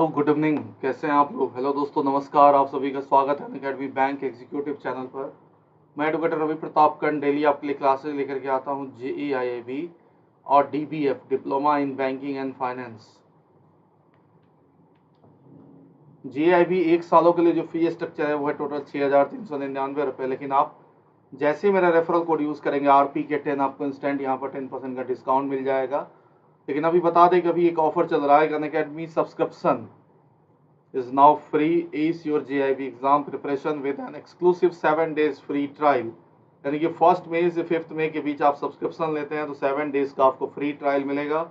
Hello good evening, कैसे हैं आप लोग। हेलो दोस्तों, नमस्कार। आप सभी का स्वागत है अनअकैडमी बैंक एग्जीक्यूटिव चैनल पर। मैं एडवोकेटर रवि प्रताप कर्ण डेली आपके लिए क्लासेस लेकर के आता हूं JAIIB और DBF diploma in banking and finance. JAIB 1 सालों के लिए जो फी स्ट्रक्चर है वो है टोटल 6,399 रुपये। लेकिन आप जैसे मेरा रेफरल कोड यूज़ करेंगे RP के 10, आपको इंस्टेंट यहाँ पर 10% का डिस्काउंट मिल जाएगा। लेकिन अभी बता दें कि अभी एक ऑफर चल रहा है, Unacademy subscription is now free. Ace your JIB exam preparation with an exclusive 7 days free trial। यानी कि 1 मई से 5 मई के बीच आप सब्सक्रिप्शन लेते हैं तो 7 डेज का आपको फ्री ट्रायल मिलेगा।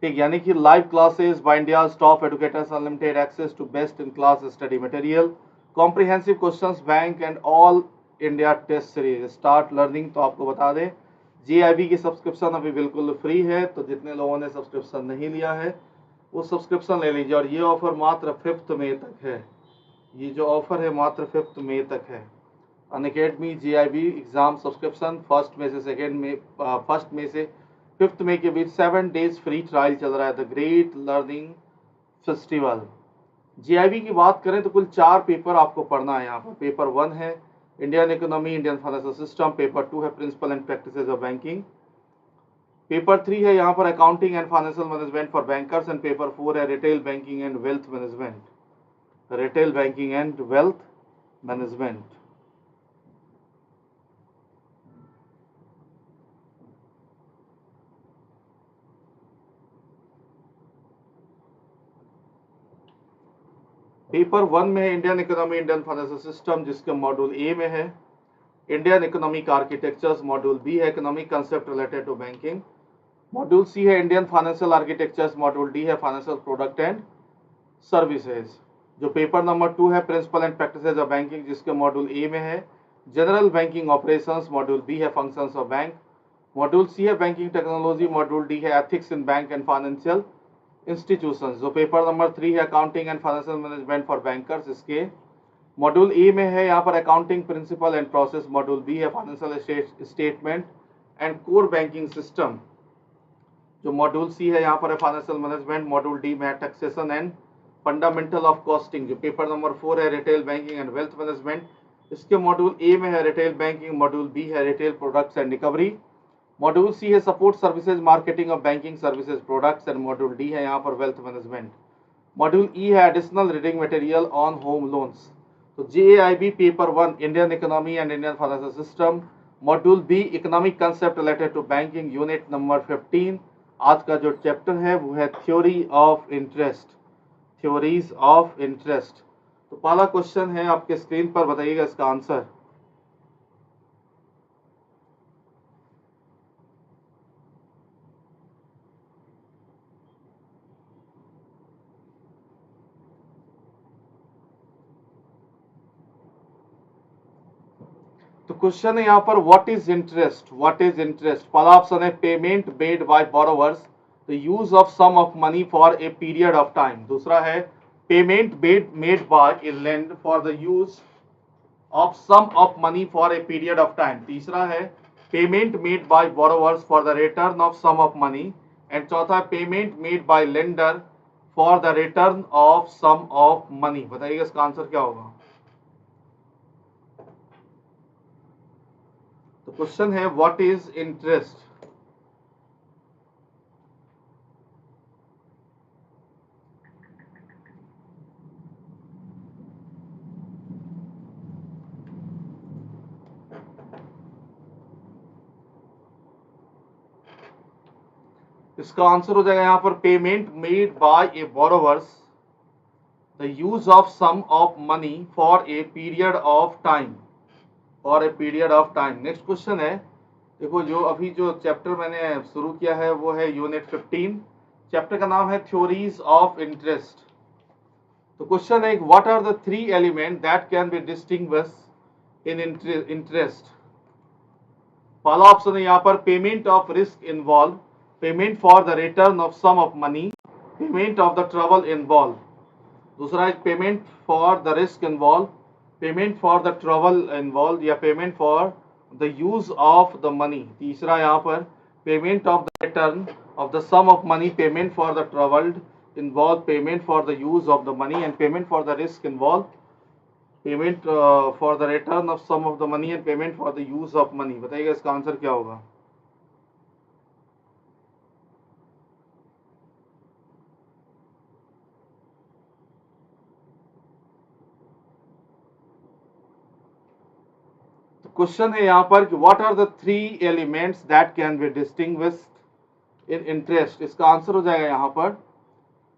ठीक, यानी कि live classes by India's top educators, unlimited access to best in class study material, comprehensive questions, bank and all India test series. Start learning. तो आपको बता दें JIB की सब्सक्रिप्शन अभी बिल्कुल फ्री है, तो जितने लोगों ने सब्सक्रिप्शन नहीं लिया है वो सब्सक्रिप्शन ले लीजिए। और ये ऑफर मात्र 5 मई तक है। ये जो ऑफर है मात्र 5 मई तक है। अनअकैडमी JIB एग्जाम सब्सक्रिप्शन 1 मई से 1 मई से 5 मई के बीच 7 डेज फ्री ट्रायल चल रहा है, the great learning festival. JIB की बात करें तो कुल 4 पेपर आपको पढ़ना है यहाँ पर। पेपर 1 है Indian economy, Indian financial system. Paper 2 है principle and practices of banking. Paper 3 है यहाँ पर accounting and financial management for bankers. And paper 4 है retail banking and wealth management. Retail banking and wealth management. Paper 1 में है Indian economy, Indian financial system, जिसके module A में है Indian economic architectures. Module B है economic concept related to banking. Module C है Indian financial architectures. Module D है financial product and services. जो paper number 2 है principle and practices of banking, जिसके module A में है general banking operations. Module B है functions of bank. Module C है banking technology. Module D है ethics in bank and financial institutions. जो paper number 3 है accounting and financial management for bankers, इसके module A में है यहाँ पर accounting principle and process. Module B है financial statement and core banking system. जो मॉड्यूल सी है यहाँ पर है फाइनेंशियल मैनेजमेंट। मॉड्यूल डी में है taxation and fundamental of costing. जो पेपर नंबर 4 है retail banking and wealth management, इसके मॉड्यूल ए में है रिटेल बैंकिंग। मॉड्यूल बी है retail products and recovery. Module C है support services, marketing of banking services products. And module D है यहाँ पर वेल्थ मैनेजमेंट। मॉड्यूल ई है additional reading material on home loans. तो JAIB paper 1 Indian economy and Indian financial system. Module B economic concept related to banking, unit number 15। आज का जो chapter है वो है theory of interest, theories of interest. तो पहला क्वेश्चन है आपके स्क्रीन पर, बताइएगा इसका आंसर। तो क्वेश्चन है यहाँ पर what is interest, what is interest. पहला ऑप्शन है payment made by borrowers the use of sum of money for a period of time. दूसरा है payment made by a lender for the use of sum of money for a period of time. तीसरा है payment made by borrowers for the return of sum of money. And चौथा है payment made by lender for the return of sum of money. बताइएगा इसका answer क्या होगा। तो question है व्हाट इज इंटरेस्ट। इसका आंसर हो जाएगा यहाँ पर payment made by a borrowers the use of sum of money for a period of time, for a period of time. Next question है, देखो जो अभी जो चैप्टर मैंने शुरू किया है वो है यूनिट 15। चैप्टर का नाम है थ्योरीज ऑफ इंटरेस्ट। तो क्वेश्चन है what are the 3 element that can be distinguish in interest. पहला ऑप्शन है यहाँ पर payment of risk involve, payment for the return of sum of money, payment of the trouble involve. दूसरा है payment for the risk involve, payment for the trouble involve, या payment for the use of the money. तीसरा यहाँ पर payment of the return of the sum of money, payment for the troubled, involve payment for the use of the money, and payment for the risk involve payment for the return of sum of the money and payment for the use of money. बताइएगा इसका answer क्या होगा? Question है यहाँ पर कि what are the three elements that can be distinguished in interest. इसका answer हो जाएगा यहाँ पर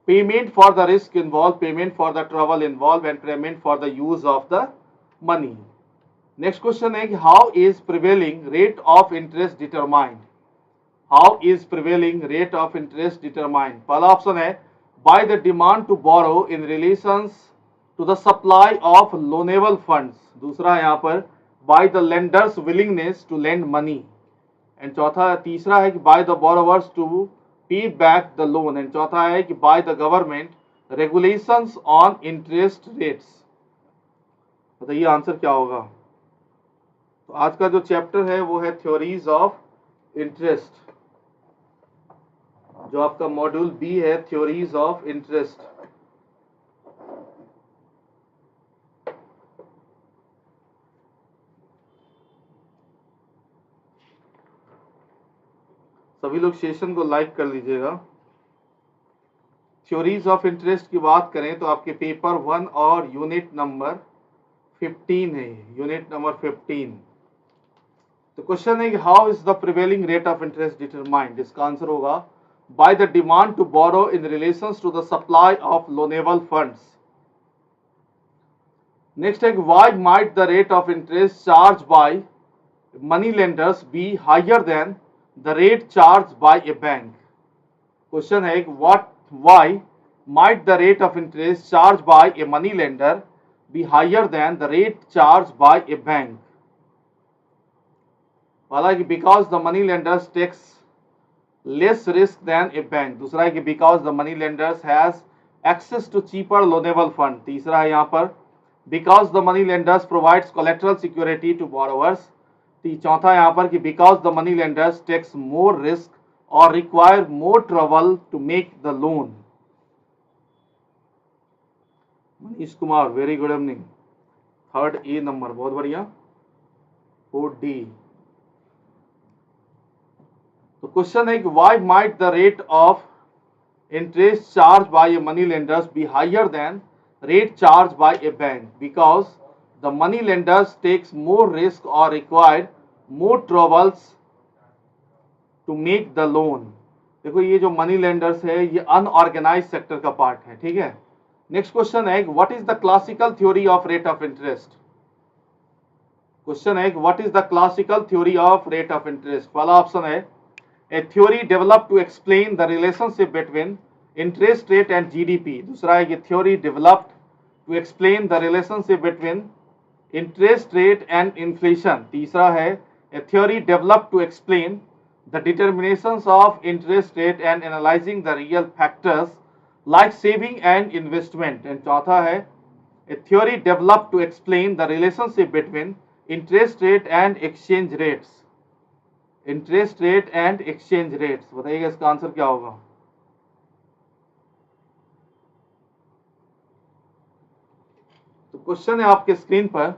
payment for the risk involve, payment for the trouble involve and payment for the use of the money. Next question है कि how is prevailing rate of interest determined. How is prevailing rate of interest determined. पहला option है by the demand to borrow in relations to the supply of loanable funds. दूसरा है यहाँ पर by the lenders willingness to lend money. And तीसरा है कि by the borrowers to pay back the loan. And चौथा है कि by the government regulations on interest rates. बताइए आंसर क्या होगा. तो आज का जो चैप्टर है वो है थ्योरीज ऑफ इंटरेस्ट, जो आपका मॉड्यूल बी है, थ्योरीज ऑफ इंटरेस्ट. सभी लोग सेशन को लाइक कर लीजिएगा. थ्योरीज ऑफ इंटरेस्ट की बात करें तो आपके पेपर 1 और यूनिट नंबर 15 है, यूनिट नंबर 15. तो क्वेश्चन है कि how is the prevailing rate of interest determined. इसका आंसर होगा by the demand to borrow in relations to the supply of loanable funds. Next है कि why might the rate of interest charge by money lenders be higher than the rate charged by a bank. Question है why might the rate of interest charged by a money lender be higher than the rate charged by a bank. पहला कि because the money lenders takes less risk than a bank. दूसरा है कि because the money lenders has access to cheaper loanable fund. तीसरा है यहाँ पर because the money lenders provides collateral security to borrowers. चौथा यहाँ पर कि because the money lenders takes more risk और require more trouble to make the loan. Manish Kumar very good evening. Third A number बहुत बढ़िया. 4D. तो क्वेश्चन है कि why might the rate of interest charge by a money lenders be higher than rate charge by a bank. Because the money lenders takes more risk or required more troubles to make the loan. देखो ये जो money lenders है ये unorganised sector का part है, ठीक है. Next question है what is the classical theory of rate of interest. Question है what is the classical theory of rate of interest. पहला ऑप्शन है a theory developed to explain the relationship between interest rate and GDP. दूसरा है कि theory developed to explain the relationship between interest rate and inflation. तीसरा है a theory developed to explain the determinations of interest rate and analysing the real factors like saving and investment. And चौथा है a theory developed to explain the relationship between interest rate and exchange rates. Interest rate and exchange rates. बताइएगा इसका answer क्या होगा. तो question है आपके screen पर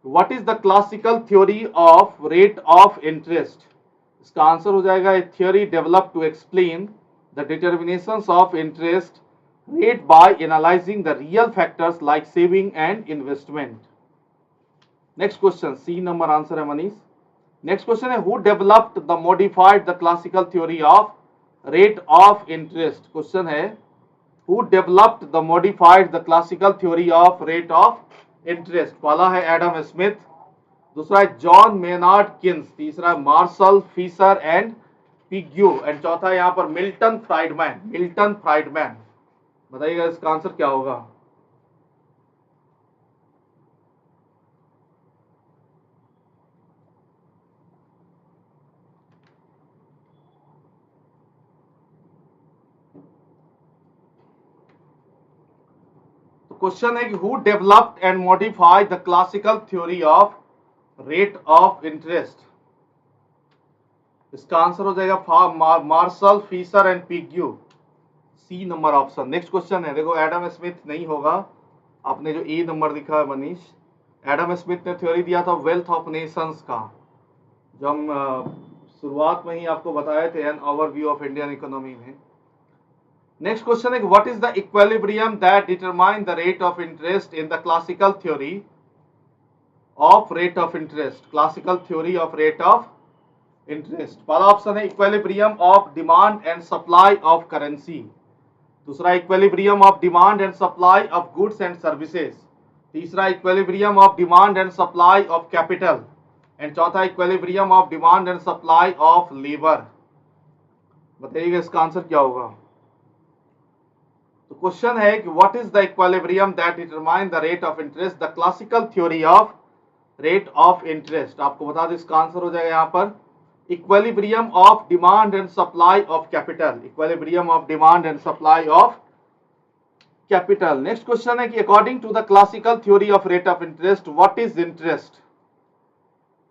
what is the classical theory of rate of interest. इसका आंसर हो जाएगा a theory developed to explain the determinations of interest rate by analysing the real factors like saving and investment. Next question C number answer है Manish. Next question है who developed the modified the classical theory of rate of interest. Question है who developed the modified the classical theory of rate of interest. पहला है Adam Smith, दूसरा है John Maynard Keynes, तीसरा है martial Fisher and पिग्यू, and चौथा है यहाँ पर मिल्टन फ्राइडमैन. Milton Friedman. बताइएगा इसका आंसर क्या होगा. क्वेश्चन है कि who developed and modified the classical theory of rate of interest. इसका आंसर हो जाएगा Marshall Fisher and Pigou. C number option. Next question है, देखो एडम स्मिथ नहीं होगा, आपने जो ए नंबर दिखा है मनीष, एडम स्मिथ ने थ्योरी दिया था वेल्थ ऑफ नेशंस का, जो हम शुरुआत में ही आपको बताए थे an overview of Indian economy में। नेक्स्ट क्वेश्चन है, what is the equilibrium that determine the rate of interest in the classical theory of rate of interest, classical theory of rate of interest. पहला option है equilibrium of demand and supply of currency, दूसरा equilibrium of demand and supply of goods and services, तीसरा equilibrium of demand and supply of capital, and चौथा equilibrium of demand and supply of labour. बताइएगा इसका answer क्या होगा। तो question है कि what is the equilibrium that determine the rate of interest, the classical theory of rate of interest. आपको बता दें इसका आंसर हो जाएगा यहाँ पर equilibrium of demand and supply of capital, equilibrium of demand and supply of capital. Next question है कि according to the classical theory of rate of interest what is interest.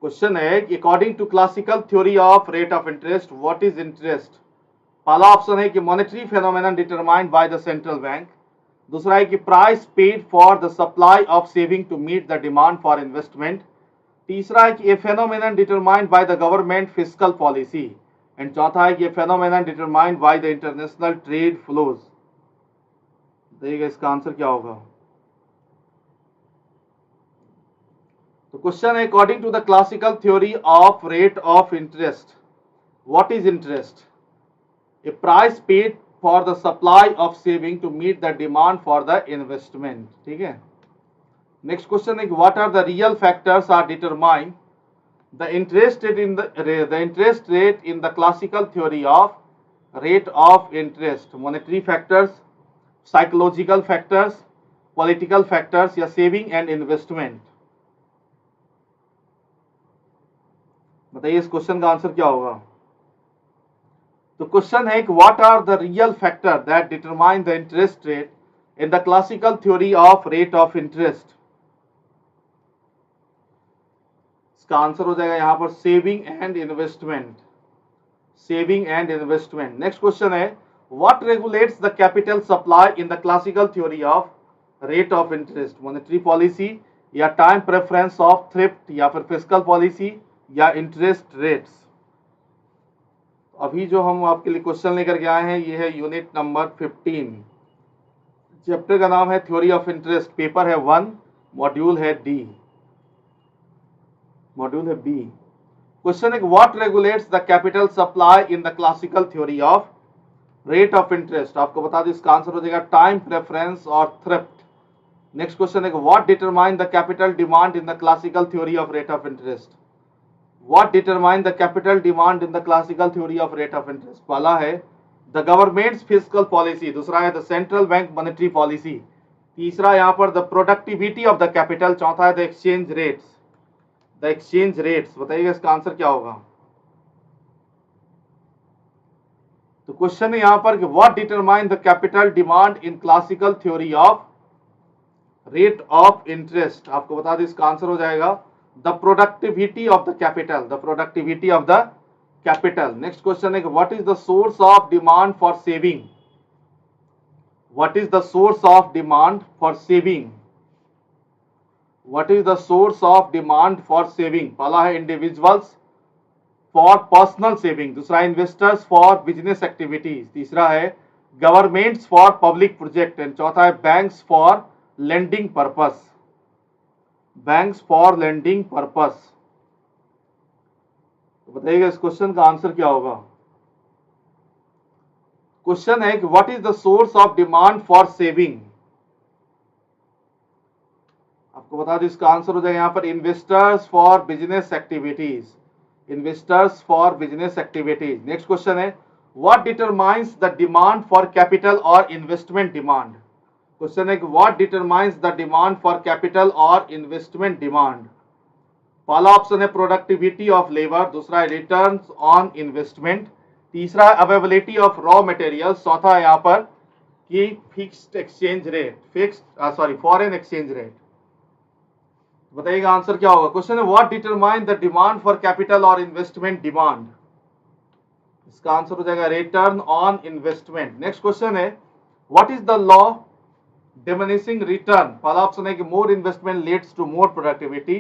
Question है कि according to classical theory of rate of interest what is interest. पहला option है कि monetary phenomenon determined by the central bank, दूसरा है कि price paid for the supply of saving to meet the demand for investment, तीसरा है कि a phenomenon determined by the government fiscal policy, and चौथा है कि a phenomenon determined by the international trade flows. देखिएगा इसका आंसर क्या होगा। तो क्वेश्चन है according to the classical theory of rate of interest what is interest, a price paid for the supply of saving to meet the demand for the investment. ठीक है। Next question है what are the real factors are determine the interest rate in the classical theory of rate of interest, monetary factors, psychological factors, political factors या saving and investment. बताइए इस question का answer क्या होगा। तो question है कि what are the real factor that determine the interest rate in the classical theory of rate of interest. इसका आंसर हो जाएगा यहां पर saving and investment, saving and investment. Next question है what regulates the capital supply in the classical theory of rate of interest, monetary policy या time preference of thrift या फिर fiscal policy या इंटरेस्ट रेट्स। अभी जो हम आपके लिए क्वेश्चन लेकर के आए हैं ये है यूनिट नंबर 15, चैप्टर का नाम है थ्योरी ऑफ इंटरेस्ट, पेपर है 1, मॉड्यूल है डी, मॉड्यूल है बी। क्वेश्चन है what regulates the capital supply in the classical theory of rate of interest. आपको बता दें इसका आंसर हो जाएगा टाइम प्रेफरेंस और थ्रिफ्ट। नेक्स्ट क्वेश्चन है what determine the capital demand in the classical theory of rate of interest, what determine the capital demand in the classical theory of rate of interest. पहला है the governments fiscal policy, दूसरा है the central bank monetary policy, तीसरा यहां पर the productivity of the capital, चौथा है the exchange rates, the exchange rates. बताइएगा इसका आंसर क्या होगा। तो क्वेश्चन है यहां पर कि what determine the capital demand in classical theory of rate of interest. आपको बता दें इसका आंसर हो जाएगा the productivity of the capital, the productivity of the capital. Next question है कि what is the source of demand for saving, what is the source of demand for saving, what is the source of demand for saving. पहला है individuals for personal saving, दूसरा investors for business activities, तीसरा है governments for public project, and चौथा है banks for lending purpose, banks for lending purpose. तो बताइएगा इस क्वेश्चन का आंसर क्या होगा। क्वेश्चन है कि what is the source of demand for saving. आपको बता दें इसका आंसर हो जाएगा यहां पर investors for business activities, investors for business activities. Next question है what determines the demand for capital और इन्वेस्टमेंट डिमांड। क्वेश्चन है कि what determines the demand for capital और इन्वेस्टमेंट डिमांड। पहला ऑप्शन है प्रोडक्टिविटी ऑफ लेबर, दूसरा है returns on investment, तीसरा है अवेलेबिलिटी ऑफ रॉ मटेरियल्स, चौथा है यहाँ पर कि fixed exchange rate, foreign exchange rate. बताइएगा आंसर क्या होगा। क्वेश्चन है what determine the demand for capital और इन्वेस्टमेंट डिमांड। इसका आंसर हो जाएगा return on investment. Next question है what is the law diminishing return? पहला ऑप्शन है कि more investment leads to more productivity,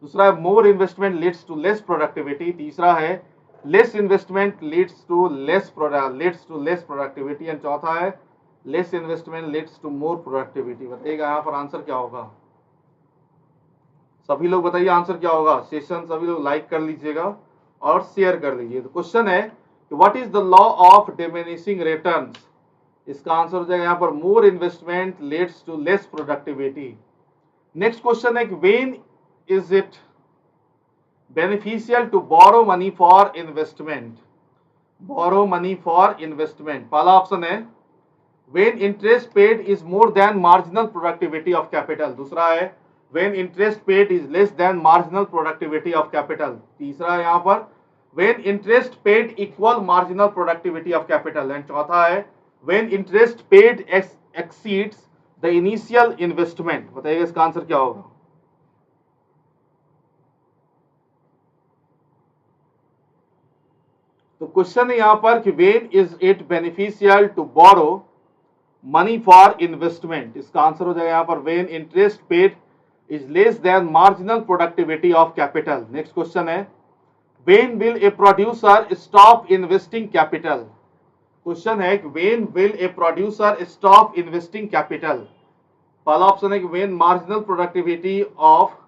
दूसरा है more investment leads to less productivity, तीसरा है less investment leads to less productivity, and चौथा है less investment leads to more productivity. बताइएगा यहाँ पर आंसर क्या होगा? सभी लोग बताइए आंसर क्या होगा। सेशन सभी लोग लाइक कर लीजिएगा और शेयर कर लीजिए। तो क्वेश्चन है what is the law of diminishing returns? इसका आंसर हो जाएगा यहाँ पर more investment leads to less productivity. Next question है कि when is it beneficial to borrow money for investment? Borrow money for investment, पहला ऑप्शन है when interest paid is more than marginal productivity of capital, दूसरा है when interest paid is less than marginal productivity of capital, तीसरा है यहाँ पर when interest paid equal marginal productivity of capital, and चौथा है when interest paid exceeds the initial investment। बताइए इसका आंसर क्या होगा? तो क्वेश्चन है यहाँ पर कि when is it beneficial to borrow money for investment, इसका आंसर हो जाएगा यहाँ पर when interest paid is less than marginal productivity of capital. Next question है when will a producer stop investing capital? Question है when will a producer stop investing capital? पहला option है कि when marginal productivity of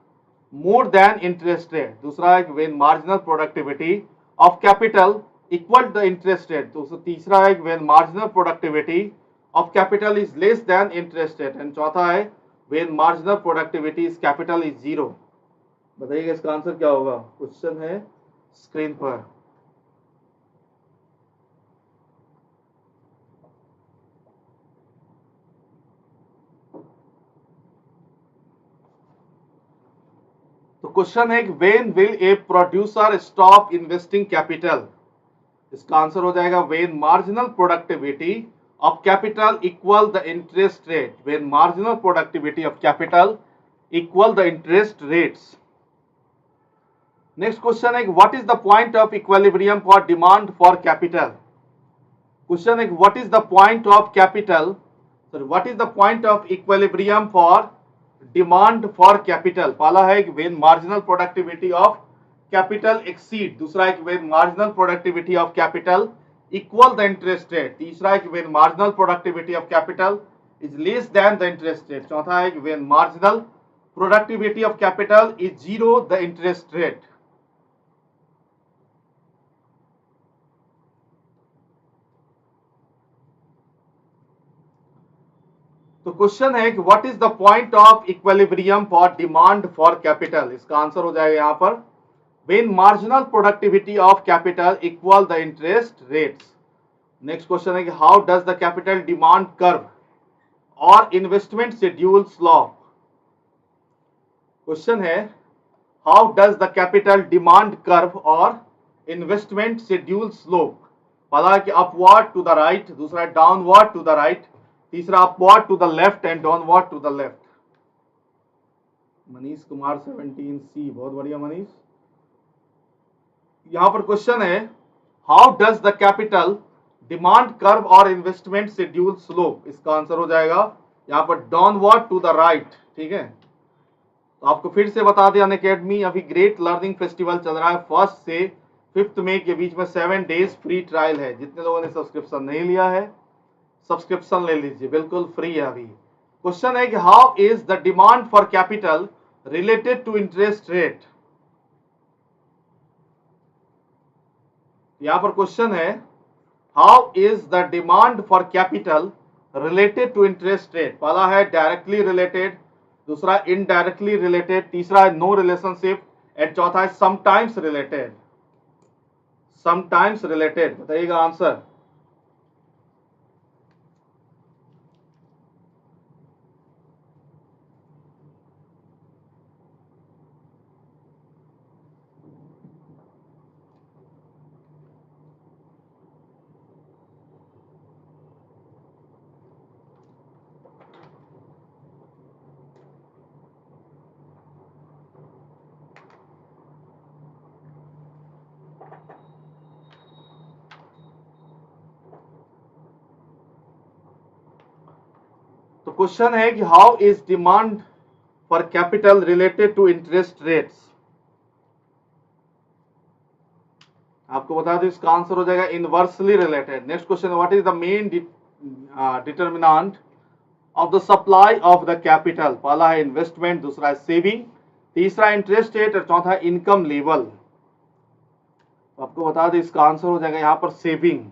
more than interest rate, दूसरा है कि when marginal productivity of capital equal the interest rate, तीसरा है कि when marginal productivity of capital is less than interest rate, and चौथा है when marginal productivity is capital is zero। बताइएगा इसका आंसर क्या होगा? क्वेश्चन है स्क्रीन पर। तो क्वेश्चन है when will a producer stop investing capital? इसका आंसर हो जाएगा when marginal productivity of capital equal the interest rate, when marginal productivity of capital equal the interest rates। Next question है what is the point of equilibrium for demand for capital? Question है what is the point of capital, sorry what is the point of equilibrium for demand for capital? पहला है when marginal productivity of capital exceed, दूसरा है when marginal productivity of capital equal the interest rate, तीसरा है when marginal productivity of capital is less than the interest rate, चौथा है when marginal productivity of capital is zero the interest rate। तो question है कि what is the point of equilibrium for demand for capital? इसका answer हो जाएगा यहाँ पर when marginal productivity of capital equal the interest rates. Next question है कि how does the capital demand curve और इन्वेस्टमेंट शेड्यूल स्लोप? क्वेश्चन है how does the capital demand curve और इन्वेस्टमेंट शेड्यूल स्लोप? पहला है कि अपवर्ड टू द राइट, दूसरा है डाउनवर्ड टू द राइट, तीसरा upward to the left and downward to the left. Manish Kumar 17C, बहुत बढ़िया मनीष। यहां पर क्वेश्चन है how does the capital demand curve और इन्वेस्टमेंट शेड्यूल स्लोप? इसका आंसर हो जाएगा यहां पर डाउनवर्ड टू द राइट। ठीक है, तो आपको फिर से बता दें अनअकैडमी अभी ग्रेट लर्निंग फेस्टिवल चल रहा है 1 से 5 मई के बीच में 7 डेज फ्री ट्रायल है। जितने लोगों ने सब्सक्रिप्शन नहीं लिया है सब्सक्रिप्शन ले लीजिए, बिल्कुल फ्री है अभी। क्वेश्चन है कि how is the demand for capital related to interest rate? यहां पर क्वेश्चन है how is the demand for capital related to interest rate? पहला है डायरेक्टली रिलेटेड, दूसरा इनडायरेक्टली रिलेटेड, तीसरा है नो रिलेशनशिप एंड चौथा है समटाइम्स रिलेटेड। समटाइम्स रिलेटेड, बताइएगा आंसर। क्वेश्चन है कि how is demand for capital related to interest rates. आपको बता दें इसका आंसर हो जाएगा inversely related. Next question, what is the main determinant of the supply of the capital. पहला है इन्वेस्टमेंट, दूसरा है सेविंग, तीसरा इंटरेस्ट रेट और चौथा इनकम लेवल। आपको बता दें इसका आंसर हो जाएगा यहाँ पर सेविंग।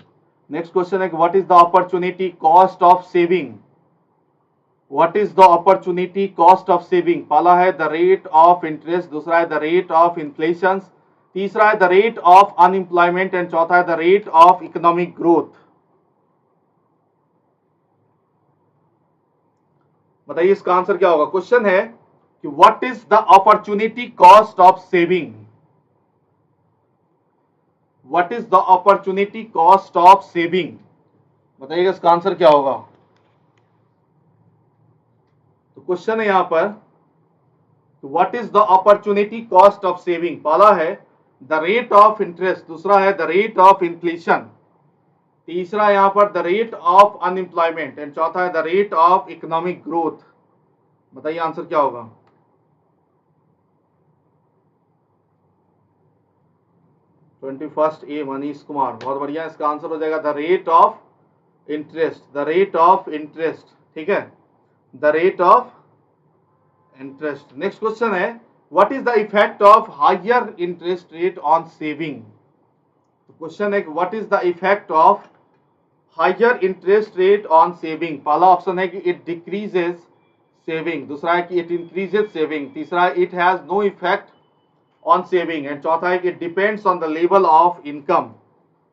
नेक्स्ट क्वेश्चन है what is the opportunity cost of saving. What is the opportunity cost of saving. पहला है द रेट ऑफ इंटरेस्ट, दूसरा है द रेट ऑफ इन्फ्लेशन, तीसरा है the rate of unemployment and चौथा है the rate of economic growth. बताइए इसका आंसर क्या होगा। क्वेश्चन है कि what is the opportunity cost of saving. What is the opportunity cost of saving, बताइएगा इसका आंसर क्या होगा। तो क्वेश्चन है यहां पर what is the opportunity cost of saving. पहला है द रेट ऑफ इंटरेस्ट, दूसरा है द रेट ऑफ इन्फ्लेशन, तीसरा यहां पर the rate of unemployment and चौथा है the rate of economic growth. बताइए आंसर क्या होगा। फर्स्ट ए मनीष कुमार, बहुत बढ़िया। इसका आंसर हो जाएगा the rate of interest, the rate of interest, ठीक है, the rate of interest. Next question है what is the effect of higher interest rate on saving. Question है what is the effect of higher interest rate on saving. पहला option है कि it decreases saving, दूसरा है कि it increases saving, तीसरा है it has no effect on saving and चौथा है कि it depends on the level of income.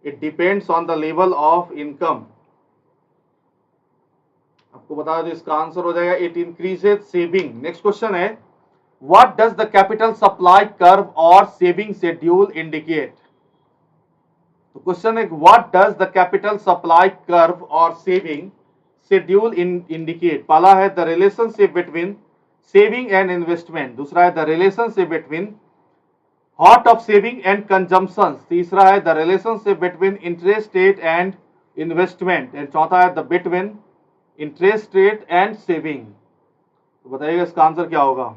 It depends on the level of income. आपको बता दें इसका आंसर हो जाएगा it increases saving. Next question है what does the capital supply curve और सेविंग शेड्यूल इंडिकेट। तो क्वेश्चन है what does the capital supply curve और सेविंग शेड्यूल इंडिकेट। पहला है the relationship between saving and investment, दूसरा है the relationship between hot of saving and consumption, तीसरा है the relationship between interest rate and investment and चौथा है the between interest rate and saving. तो बताइएगा इसका आंसर क्या होगा।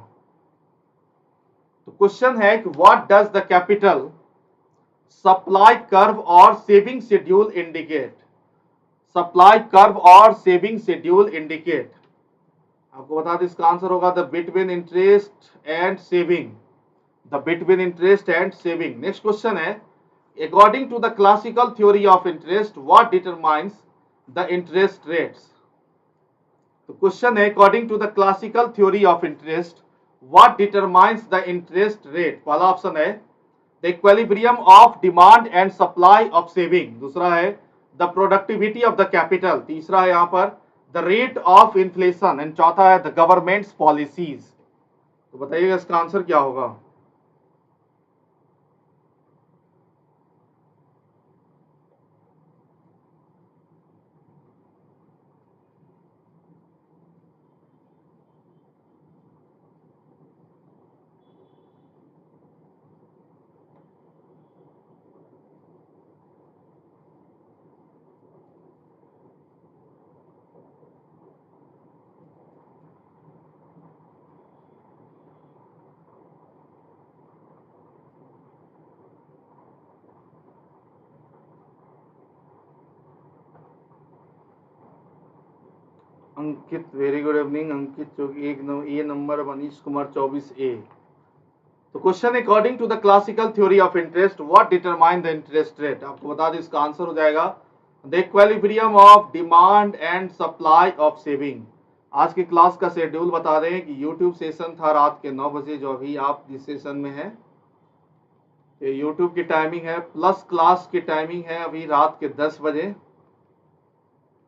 तो क्वेश्चन है कि what does the capital supply curve और saving schedule indicate. Supply curve और सेविंग शेड्यूल इंडिकेट, आपको बता दें इसका आंसर होगा the between interest and saving, the between interest and saving. Next question है according to the classical theory of interest what determines the interest rates. तो question है according to the classical theory of interest what determines the interest rate. पहला option है the equilibrium of demand and supply of saving, दूसरा है the productivity of the capital, तीसरा है यहाँ पर the rate of inflation and चौथा है द गवर्नमेंट्स पॉलिसीज। तो बताइएगा इसका आंसर क्या होगा। Ankit, very good evening Ankit, जो कि एक A number, Manish Kumar 24A। तो question according to the classical theory of interest what determine the interest rate. आपको बता दें इसका आंसर हो जाएगा the equilibrium of demand and supply of saving. आज की क्लास का शेड्यूल बता दें कि यूट्यूब सेशन था रात के 9 बजे, जो अभी आप जिस सेशन में हैं यूट्यूब की टाइमिंग है, प्लस क्लास की टाइमिंग है अभी रात के 10 बजे,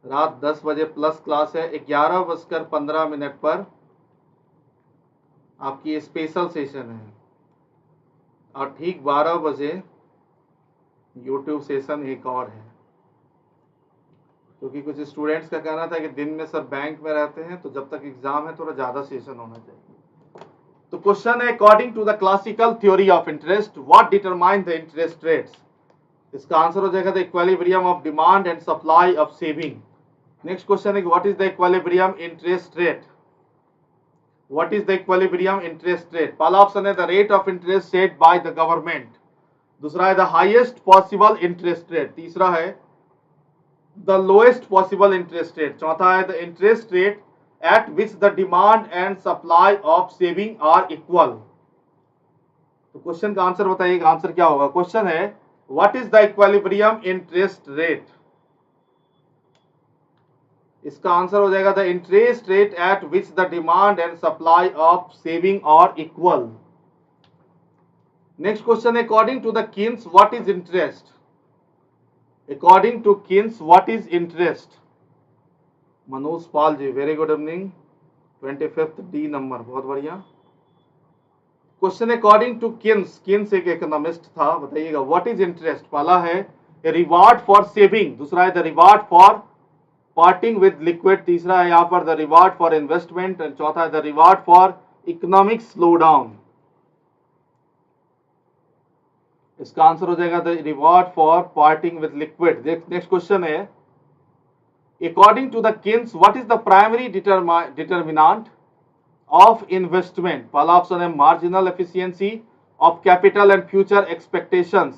रात 10 बजे प्लस क्लास है। 11:15 पर आपकी स्पेशल सेशन है और ठीक 12 बजे यूट्यूब सेशन एक और है, क्योंकि कुछ स्टूडेंट्स का कहना था कि दिन में सर बैंक में रहते हैं तो जब तक एग्जाम है थोड़ा ज़्यादा सेशन होना चाहिए। तो क्वेश्चन है according to the classical theory of interest what determine the interest rates. इसका आंसर हो जाएगा the equilibrium of demand and supply of saving. Next question है what is the equilibrium interest rate. What is the equilibrium interest rate. पहला option है the rate of interest set by the government, दूसरा है the highest possible interest rate, तीसरा है the lowest possible interest rate, चौथा है the interest rate at which the demand and supply of saving are equal. तो question का answer बताइएगा, answer क्या होगा। क्वेश्चन है what is the equilibrium interest rate. इसका आंसर हो जाएगा the interest rate at which the demand and supply of saving are equal. Next question है according to the Keynes what is interest. According to Keynes what is interest. Manoj Pal ji very good evening, 25th D number, बहुत बढ़िया। Question according to Keynes, Keynes एक economist था, बताइएगा what is interest. पहला है reward for saving, दूसरा है the reward for parting with liquid, तीसरा है यहाँ पर the reward for investment and चौथा है the reward for economic slowdown. इसका आंसर हो जाएगा the reward for parting with liquid. Next question है according to the Keynes what is the primary determinant of investment. पहला option है marginal efficiency of capital and future expectations,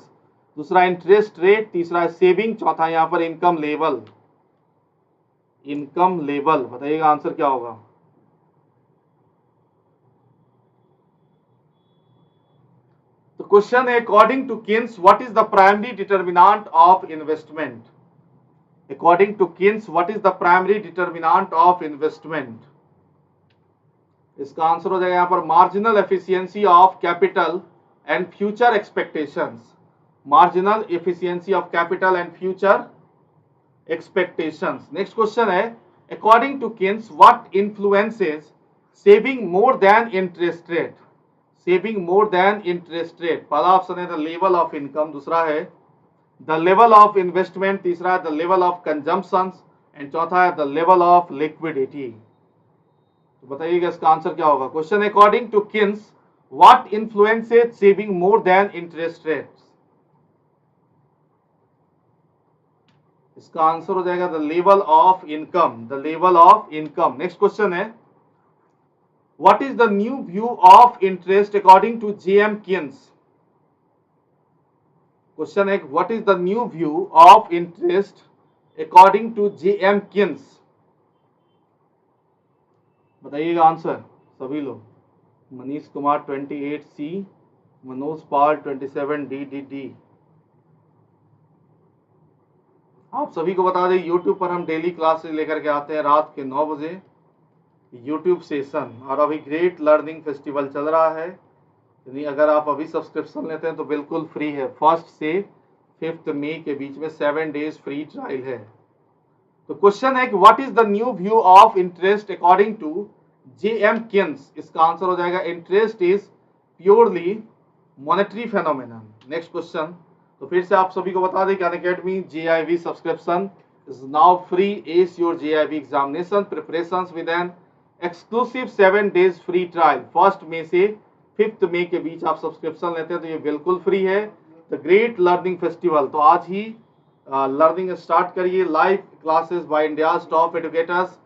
दूसरा interest rate, तीसरा है saving, चौथा यहाँ पर इनकम लेवल। इनकम लेवल बताइएगा आंसर क्या होगा। तो क्वेश्चन है according to Keynes what is the primary determinant of investment. According to Keynes what is the primary determinant of investment. इसका आंसर हो जाएगा यहां पर marginal efficiency of capital and future expectations. Marginal efficiency of capital and future expectations. Next question है according to Keynes what influences saving more than interest rate. Saving more than interest rate, पहला option है the level of income, दूसरा है the level of investment, तीसरा है the level of consumption and चौथा है the level of liquidity. तो बताइएगा इसका आंसर क्या होगा। Question according to Keynes what influences saving more than interest rate. इसका आंसर हो जाएगा the level of income, the level of income. Next question है what is the new view of interest according to JM Keynes. Question है what is the new view of interest according to JM Keynes. बताइएगा answer सभी लोग। Manish Kumar 28C, Manoj पाल 27D। आप सभी को बता दें YouTube पर हम डेली क्लासेस लेकर के आते हैं रात के 9 बजे YouTube सेशन, और अभी ग्रेट लर्निंग फेस्टिवल चल रहा है, यानी अगर आप अभी सब्सक्रिप्शन लेते हैं तो बिल्कुल फ्री है। 1 से 5 मई के बीच में 7 डेज फ्री ट्रायल है। तो क्वेश्चन है कि what is the new view of interest according to JM Keynes. इसका आंसर हो जाएगा interest is purely monetary phenomenon. Next question, तो फिर से आप सभी को बता दें कि Unacademy JAIIB subscription is now free. Ace your JAIIB examination preparations with an exclusive 7 days free trial. 1 मई से 5 मई के बीच आप सब्सक्रिप्शन लेते हैं तो ये बिल्कुल फ्री है। द ग्रेट लर्निंग फेस्टिवल, तो आज ही लर्निंग स्टार्ट करिए। Live classes by India's top educators,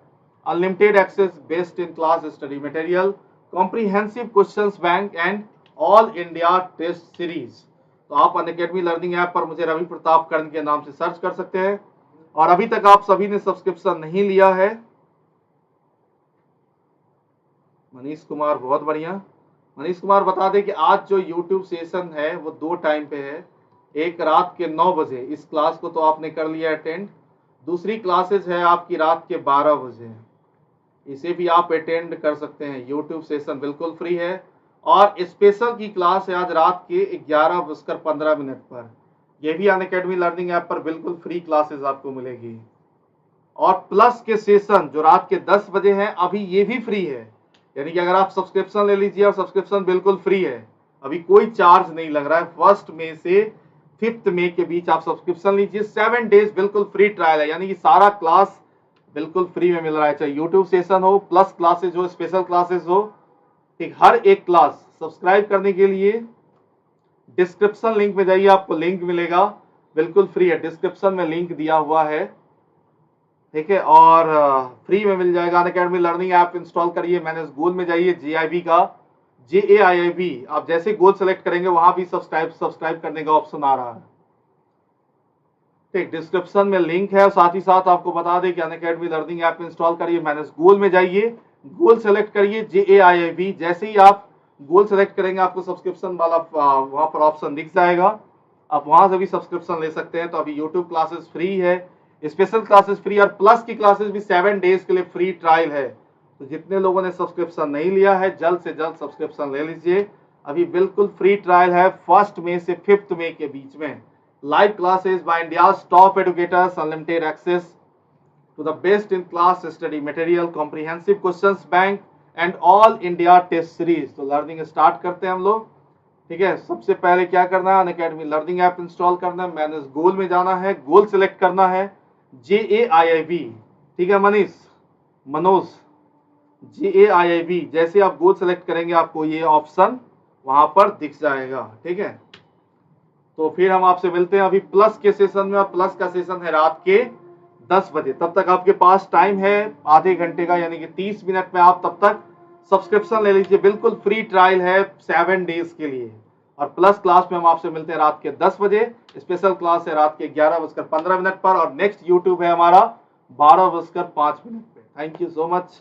unlimited access best in class study material, comprehensive questions bank and all India test series. तो आप अनअकैडमी लर्निंग ऐप पर मुझे रवि प्रताप कर्ण के नाम से सर्च कर सकते हैं। और अभी तक आप सभी ने सब्सक्रिप्शन नहीं लिया है, मनीष कुमार बहुत बढ़िया। मनीष कुमार बता दें कि आज जो YouTube सेशन है वो 2 टाइम पे है। एक रात के 9 बजे, इस क्लास को तो आपने कर लिया अटेंड। दूसरी क्लासेस है आपकी रात के 12 बजे, इसे भी आप अटेंड कर सकते हैं। YouTube सेशन बिल्कुल फ्री है। और स्पेशल की क्लास है आज रात के 11:15 पर, यह भी अनअकैडमी लर्निंग ऐप पर बिल्कुल फ्री क्लासेस आपको मिलेगी। और प्लस के सेशन जो रात के 10 बजे हैं अभी ये भी फ्री है, यानी कि अगर आप सब्सक्रिप्शन ले लीजिए, और सब्सक्रिप्शन बिल्कुल फ्री है, अभी कोई चार्ज नहीं लग रहा है। 1 मई से 5 मई के बीच आप सब्सक्रिप्शन लीजिए। 7 डेज बिल्कुल फ्री ट्रायल है, यानी कि सारा क्लास बिल्कुल फ्री में मिल रहा है, चाहे यूट्यूब सेशन हो, प्लस क्लासेज हो, स्पेशल क्लासेस हो, ठीक हर एक क्लास। सब्सक्राइब करने के लिए डिस्क्रिप्शन लिंक में जाइए, आपको लिंक मिलेगा, बिल्कुल फ्री है। डिस्क्रिप्शन में लिंक दिया हुआ है, ठीक है, और फ्री में मिल जाएगा। अनअकैडमी लर्निंग ऐप इंस्टॉल करिए, मैंने गोल में जाइए, JAIIB का JAIIB, आप जैसे गोल सेलेक्ट करेंगे वहां भी सब्सक्राइब करने का ऑप्शन आ रहा है। ठीक, डिस्क्रिप्शन में लिंक है। साथ ही साथ आपको बता दें कि अनअकैडमी लर्निंग ऐप इंस्टॉल करिए, मैंने गोल में जाइए, गोल सेलेक्ट करिए JAIIB। जैसे ही आप गोल सेलेक्ट करेंगे आपको सब्सक्रिप्शन वाला वहां पर ऑप्शन दिख जाएगा, आप वहां से भी सब्सक्रिप्शन ले सकते हैं। तो अभी यूट्यूब क्लासेस फ्री है, स्पेशल क्लासेस फ्री, और प्लस की क्लासेस भी 7 डेज के लिए फ्री ट्रायल है। तो जितने लोगों ने सब्सक्रिप्शन नहीं लिया है जल्द से जल्द सब्सक्रिप्शन ले लीजिए, अभी बिल्कुल फ्री ट्रायल है 1 मई से 5 मई के बीच में। Live classes by India's top educators, unlimited access to the best in class study material, comprehensive questions bank and all India test series। तो लर्निंग स्टार्ट करते हैं हम लोग। ठीक है, सबसे पहले क्या करना है, अनअकैडमी लर्निंग ऐप इंस्टॉल करना है, मैनेज गोल में जाना है, गोल सिलेक्ट करना है JAIIB। ठीक है मनोज JAIIB, जैसे आप गोल सेलेक्ट करेंगे आपको ये ऑप्शन वहां पर दिख जाएगा। ठीक है, तो फिर हम आपसे मिलते हैं अभी प्लस के सेशन में, और प्लस का सेशन है रात के 10 बजे। तब तक आपके पास टाइम है आधे घंटे का, यानी कि 30 मिनट में आप तब तक सब्सक्रिप्शन ले लीजिए, बिल्कुल फ्री ट्रायल है 7 डेज के लिए। और प्लस क्लास में हम आपसे मिलते हैं रात के 10 बजे, स्पेशल क्लास है रात के 11:15 पर, और नेक्स्ट यूट्यूब है हमारा 12:05 पे। Thank you so much.